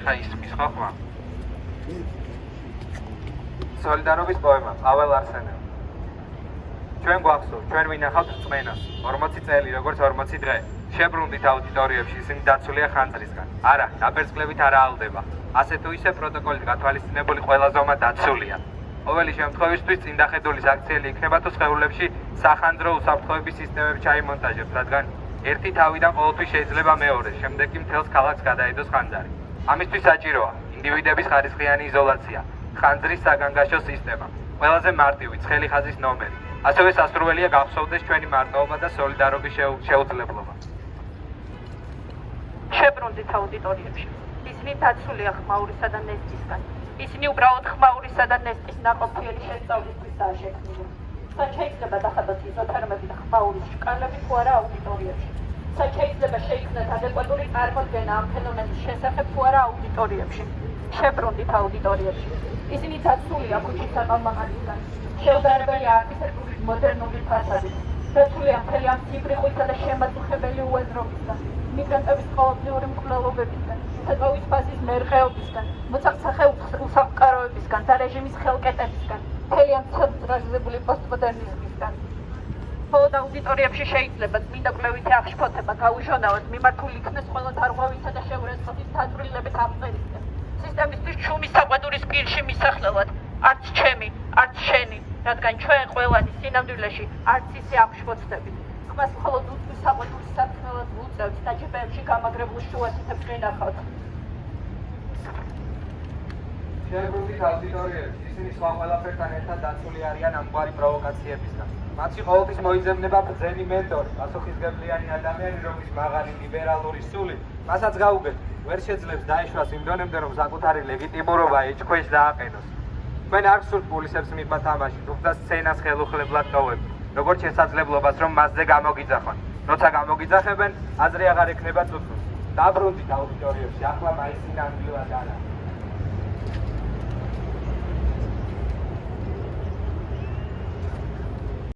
ხა ისმის ხო ხმა? სოლიდარობის პოემა, პაվել არსენელი. ჩვენ გვახსოვთ, ჩვენ ვინახავთ რწმენას, 40 წელი, როგორც 40 დღე. შებრუნდით აუდიტორიებში, ისინი დაცულია ხანძრისგან. არა, ნაპერწკლებით არ აალდება. ასე თუ ისე პროტოკოლით გათვალისწინებული ყველა ზომა დაცულია. ყოველი შემთხვევისთვის წინდახედული საქციელი იქნება თუ სხეულებში სახანძრო უსაფრთხოების სისტემები ჩაიმონტაჟებთ, რადგან ერთი თავიდან ყოველთვის შეიძლება მეორე, შემდეგ კი მთელს ქალაქს გადაედოს ხანძარი. ამისთვის საჭიროა ინდივიდების ხარისხიანი იზოლაცია, ხანძრის საგანგაშო სისტემა, ყველაზე მარტივი ცხელი ხაზის ნომერი. ასევე სასურველია გახსოვდეს ჩვენი მარტოობა და სოლიდარობის შეუძლებლობა. შებრუნდით აუდიტორიებში. ისინი დაცულია ხმაურისა და ნესტისგან. ისინი უბრალოდ ხმაურისა და ნესტის ნაყოფიერი შესწავლისთვისაა შექმნილი. შეიძლება დახადოთ იზოთერმები და ხმაურის შკალები თუ არა აუდიტორიებში. შეიძლება შეიქმნათ ადეკვატური წარმოდგენა ამ ფენომენის შესახებ თუ არა აუდიტორიებში. შებრუნდით აუდიტორიებში. ისინი დაცულია ქუჩისა ყალმაღალისგან. შეუძლებელი არქიტექტურის მოდერნული ფასადით. დაცულია მთელი ამ ციფრიხვისა და შემაწუხებელი უაზრობისგან. მიგრანტების ყოველდღიური მკვლელობებისგან, თეთრობის ფაზის მერყეობისგან, მოწახსახე უსაფკაროებისგან და რეჟიმის ხელკეტებისგან, მთელი ამ ცენტრალიზებული პოსტმოდერნიზმისგან. მხოლოდ აუდიტორიებში შეიძლება წმინდა კვლევითი აღშფოთება გაუჟონავად მიმართული იქნეს ყველა დარღვევისა და შეურაცხყოფის დაწვრილებით აღწერისკენ. სისტემისთვის ჩუმის საყვედურის პირში მისახლელად, არც ჩემი, არც შენი, რადგან ჩვენ ყველანი სინამდვილეში არც ისე აღშფოთდებით. მას მხოლოდ უწვის საყვედურის საფრთხელად ვუწევთ და ჯიპებში გამაგრებულ შუასითებს ვინახავთ. შებრუნდით აუდიტორიებში, ისინი სხვა ყველაფერთან ერთად დაცული არიან ამგვარი პროვოკაციებისგან. მათში ყოველთვის მოიძებნება ბრძენი მენტორი, პასუხისმგებლიანი ადამიანი, რომლის მაღალი ლიბერალური სული მასაც გაუგეთ, ვერ შეძლებს დაეშვას იმ დონემდე, რომ საკუთარი ლეგიტიმურობა ეჭქვეშ დააყენოს. თქვენ არ გსურთ პულისებს მიღმა თამაში, თუმცა სცენას ხელუხლებლად ტოვებთ. როგორც შესაძლებლობას, რომ მასზე გამოგიძახონ. როცა გამოგიძახებენ, აზრი აღარ ექნება წუთოს. დაბრუნდით აუდიტორიებში, ახლა მაინც სინამდვილად არა.